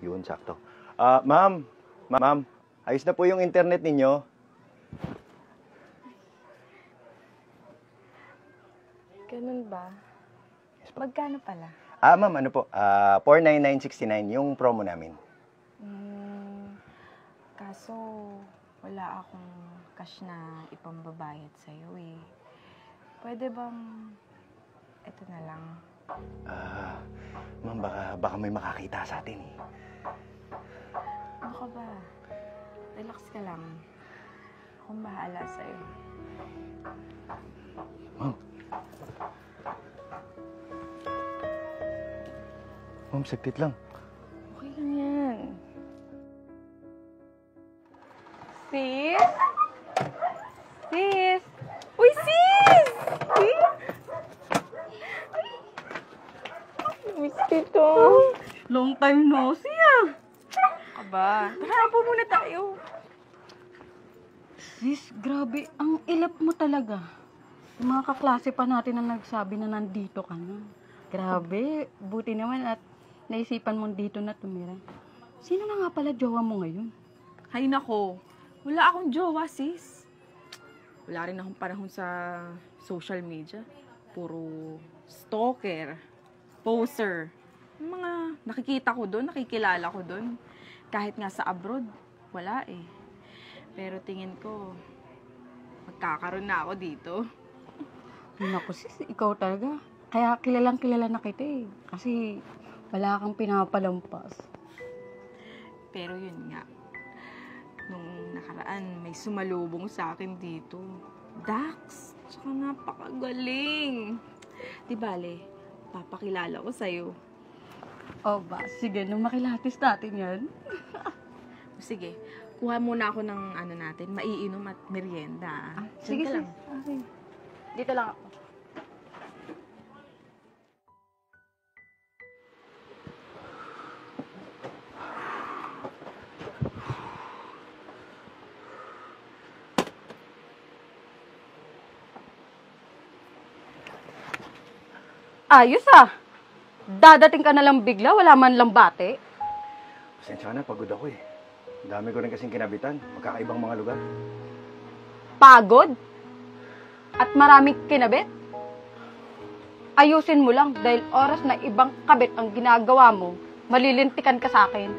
Yun, sakto. Ma'am, ayos na po yung internet ninyo. Ganun ba? Magkano pala? Ma'am, ano po? 49969 yung promo namin. Kaso, wala akong cash na ipambabayad sa'yo eh. Pwede bang, eto na lang? Ma'am, baka may makakita sa atin eh. Ano ka ba? Relax ka lang. Akong bahala sa'yo. Ma'am, saglit lang. Okay lang yan. Sis? Sis? Uy, sis! Miss kita. Long time no see ah. Aba, tara po muna tayo. Sis, grabe. Ang ilap mo talaga. Yung mga kaklase pa natin ang nagsabi na nandito ka na. Grabe. Buti naman at naisipan mong dito na tumira. Sino na nga pala jowa mo ngayon? Hay nako, wala akong jowa, sis. Wala rin akong panahon sa social media. Puro stalker, poser. Yung mga nakikita ko doon, nakikilala ko doon. Kahit nga sa abroad, wala eh. Pero tingin ko, magkakaroon na ako dito. Naku sis, ikaw talaga. Kaya kilalang kilala na kita eh. Kasi wala kang pinapalampas. Pero yun nga, nung nakaraan, may sumalubong sa akin dito. Dax, tsaka napakagaling. Di bale, papakilala ko sa'yo. O ba, sige, nung makilatis natin yan. Sige, kuha muna ako ng ano natin, maiinom at merienda. Sige, Diyan ka lang. Okay. Dito lang ako. Ayos ah. Dadating ka na lang bigla, wala man lang bate. Pasensya ka na, pagod ako eh. Dami ko rin kasing kinabitan. Magkakaibang mga lugar. Pagod? At maraming kinabit? Ayusin mo lang dahil oras na ibang kabit ang ginagawa mo, malilintikan ka sa akin.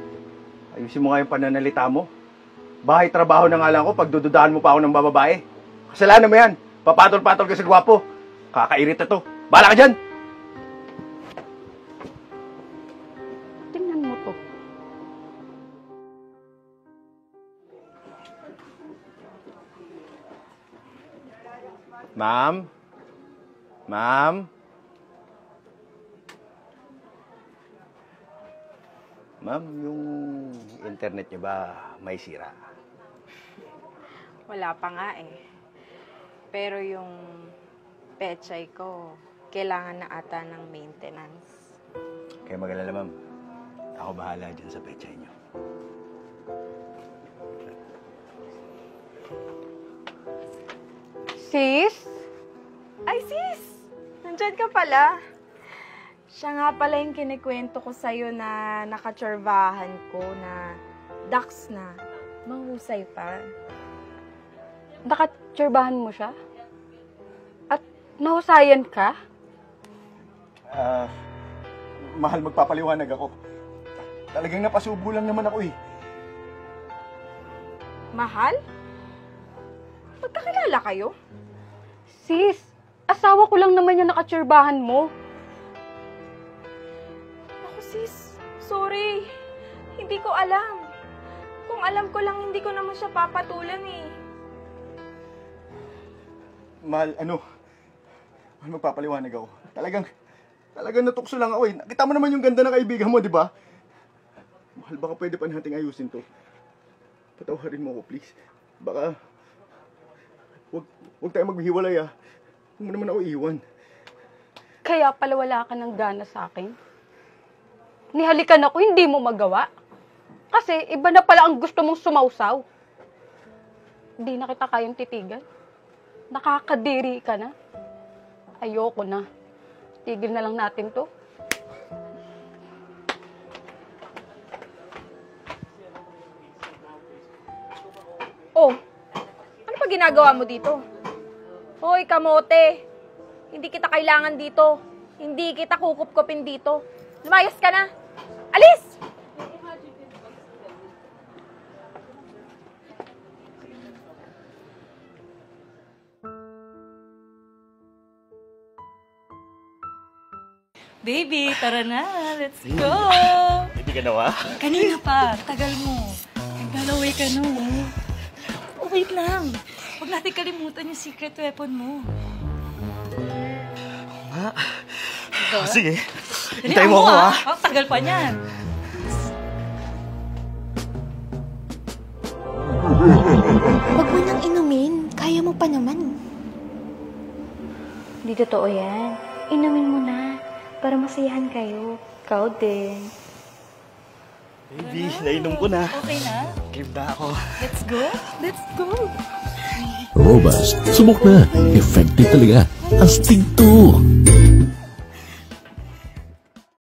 Ayusin mo nga yung pananalita mo. Bahay trabaho na nga lang ko, pagdududaan mo pa ako ng bababae. Kasalanan mo yan. Papatol-patol ka sa gwapo. Kakairita to. Bala ka dyan! Tingnan mo to. Ma'am? Ma'am? Ma'am, yung internet niyo ba may sira? Wala pa nga eh. Pero yung pechay ko, kailangan na ata ng maintenance. Kaya mag-alala, ma'am. Ako bahala dyan sa pechay niyo. Sis? Ay, sis! Nandyan ka pala. Siya nga pala yung kinikwento ko sa'yo na nakatsurbahan ko na Dax na. Mahusay pa. Nakatsurbahan mo siya? At nahusayan ka? Mahal, magpapaliwanag ako. Talagang napasubo lang naman ako eh. Mahal? Magkakilala kayo? Sis, asawa ko lang naman yung nakatsurbahan mo. Ako sis, sorry. Hindi ko alam. Kung alam ko lang, hindi ko naman siya papatulan eh. Mahal, mahal, magpapaliwanag ako. Talagang natukso lang ako eh. Nakita mo naman yung ganda ng kaibigan mo, di ba? Mahal, baka pwede pa nating ayusin to. Patawarin mo ako, please. Baka, wag tayo maghiwalay ah. Huwag mo naman ako iwan. Kaya pala wala ka ng gana sa akin. Nihalikan ako, hindi mo magawa. Kasi iba na pala ang gusto mong sumausaw. Hindi na kita kayang titigan. Nakakadiri ka na. Ayoko na. Tigil na lang natin to. ginagawa mo dito? Hoy, kamote. Hindi kita kailangan dito. Hindi kita kukup-kupin dito. Lumayas ka na. Alis! Baby, tara na. Let's go. Hindi ka nawa? Kanina pa. Tagal mo. Naglalaway ka no. Oh, wait lang. Huwag natin kalimutan yung secret weapon mo. Sige. Dali, Hintay mo ako, ha? Ang tagal pa niyan. Huwag mo nang inumin. Kaya mo pa naman. Hindi totoo yan. Inumin mo na. Para masayahan kayo. Ikaw din. Baby, nainom ko na. Okay na? Give na ako. Let's go? Let's go. Robust. Subok na. Effective talaga. Astig to.